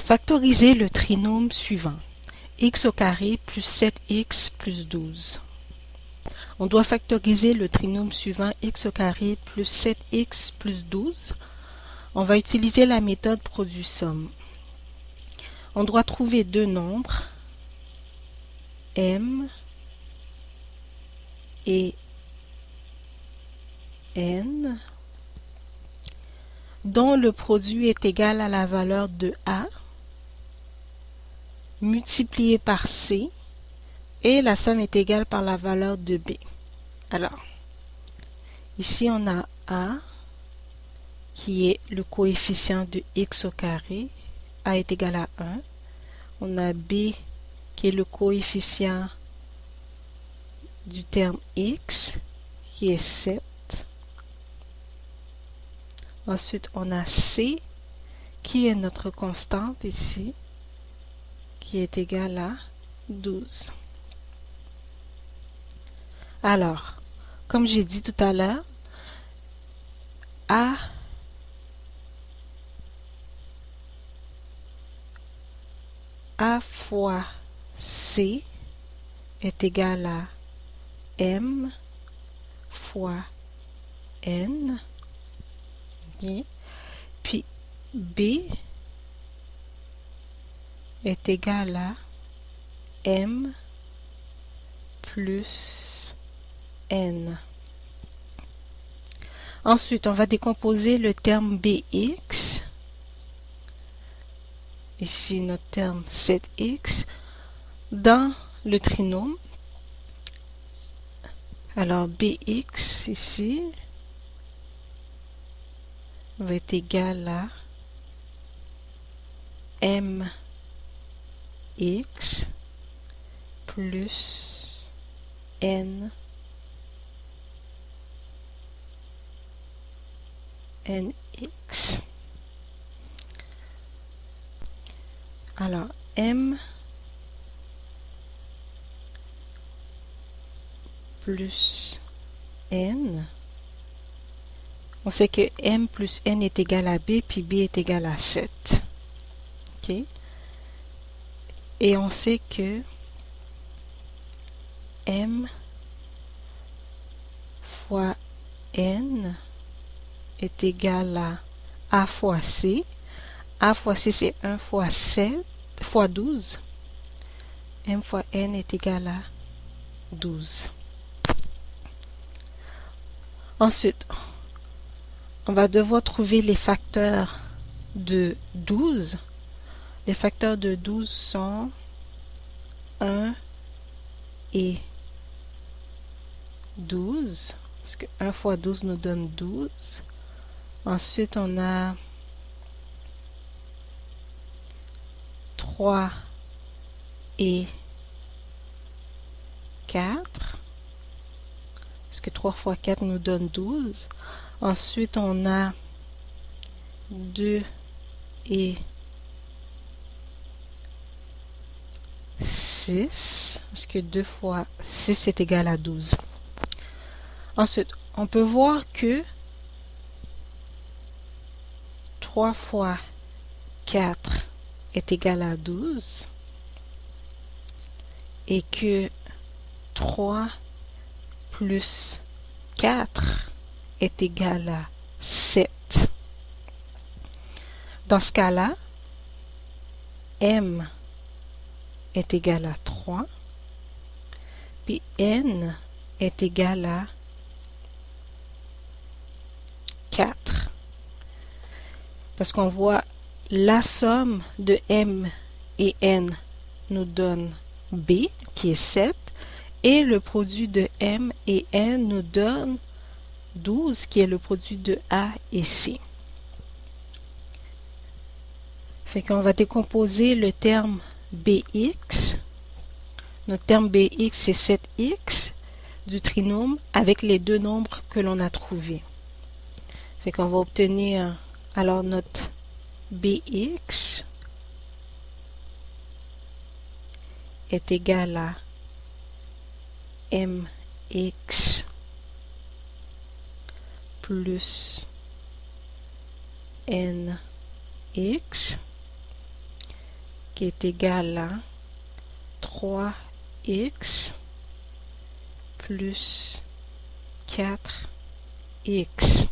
Factoriser le trinôme suivant. X au carré plus 7x plus 12. On doit factoriser le trinôme suivant x au carré plus 7x plus 12. On va utiliser la méthode produit-somme. On doit trouver deux nombres, m et n, dont le produit est égal à la valeur de a multiplié par c et la somme est égale par la valeur de b. Alors, ici on a a qui est le coefficient de x au carré, a est égal à 1. On a b qui est le coefficient du terme x qui est 7. Ensuite, on a c qui est notre constante ici, qui est égale à 12. Alors, comme j'ai dit tout à l'heure, A fois C est égal à M fois N. Okay. Puis B est égal à M plus N. Ensuite, on va décomposer le terme BX. Ici, notre terme 7x dans le trinôme. Alors, BX ici va être égal à MX plus N NX. Alors, M plus N, on sait que M plus N est égal à B, puis B est égal à 7. OK? Et on sait que M fois N est égal à A fois C. A fois C, c'est 1 fois 7 fois 12. M fois N est égal à 12. Ensuite, on va devoir trouver les facteurs de 12. Les facteurs de 12 sont 1 et 12. Parce que 1 fois 12 nous donne 12. Ensuite, on a 3 et 4. Parce que 3 fois 4 nous donne 12. Ensuite, on a 2 et 6. Parce que 2 fois 6 est égal à 12. Ensuite, on peut voir que 3 fois 4 est égal à 12 et que 3 plus 4 est égal à 7. Dans ce cas-là, M est égal à 3, puis N est égal à 4. Parce qu'on voit la somme de M et N nous donne B, qui est 7, et le produit de M et N nous donne 12, qui est le produit de A et C. Fait qu'on va décomposer le terme BX. Notre terme BX, c'est 7x du trinôme avec les deux nombres que l'on a trouvés. Fait qu'on va obtenir alors notre BX est égal à MX plus NX qui est égal à 3x plus 4x.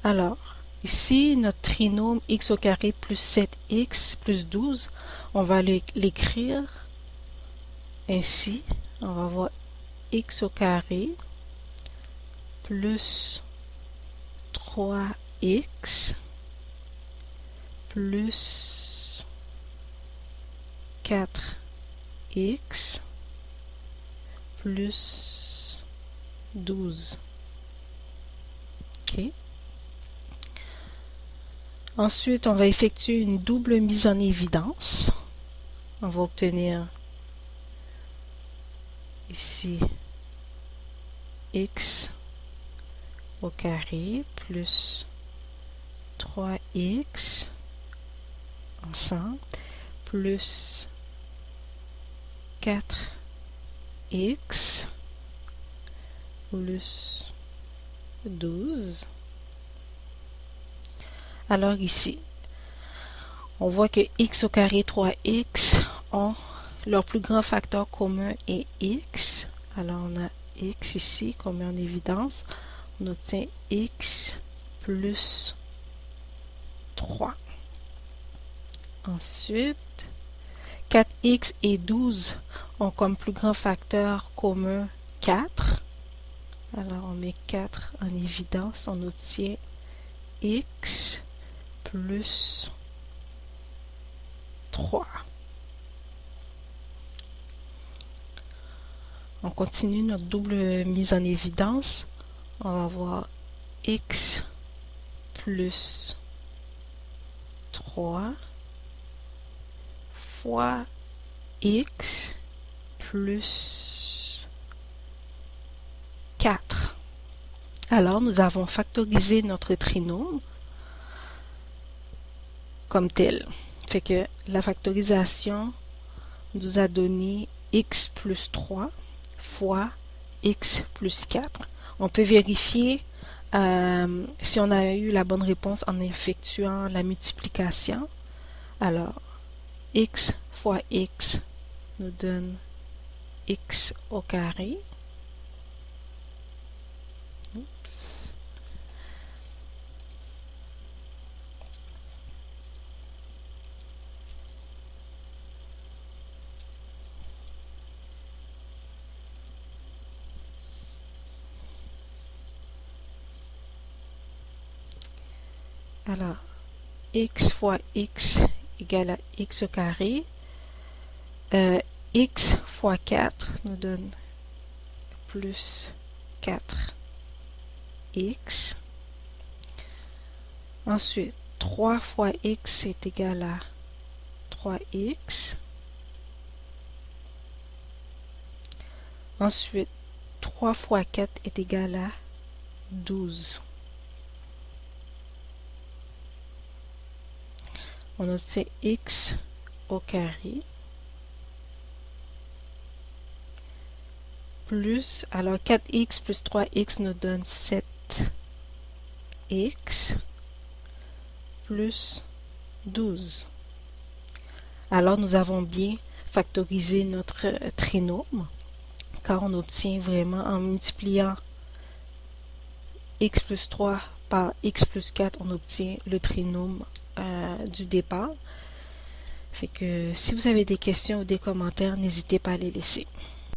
Alors, ici, notre trinôme x au carré plus 7x plus 12, on va l'écrire ainsi. On va avoir x au carré plus 3x plus 4x plus 12. OK. Ensuite, on va effectuer une double mise en évidence. On va obtenir ici x au carré plus 3x ensemble plus 4x plus 12. Alors ici, on voit que x au carré et 3x ont leur plus grand facteur commun est x. Alors on a x ici qu'on met en évidence. On obtient x plus 3. Ensuite, 4x et 12 ont comme plus grand facteur commun 4. Alors on met 4 en évidence. On obtient x plus 3. On continue notre double mise en évidence. On va avoir x plus 3 fois x plus 4. Alors, nous avons factorisé notre trinôme comme tel. Fait que la factorisation nous a donné x plus 3 fois x plus 4. On peut vérifier si on a eu la bonne réponse en effectuant la multiplication. Alors, x fois x nous donne x au carré. Alors, x fois x égale à x au carré. X fois 4 nous donne plus 4x. Ensuite, 3 fois x est égal à 3x. Ensuite, 3 fois 4 est égal à 12. On obtient x au carré plus, alors 4x plus 3x nous donne 7x plus 12. Alors nous avons bien factorisé notre trinôme car on obtient vraiment en multipliant x plus 3 par x plus 4, on obtient le trinôme du départ. Fait que si vous avez des questions ou des commentaires, n'hésitez pas à les laisser.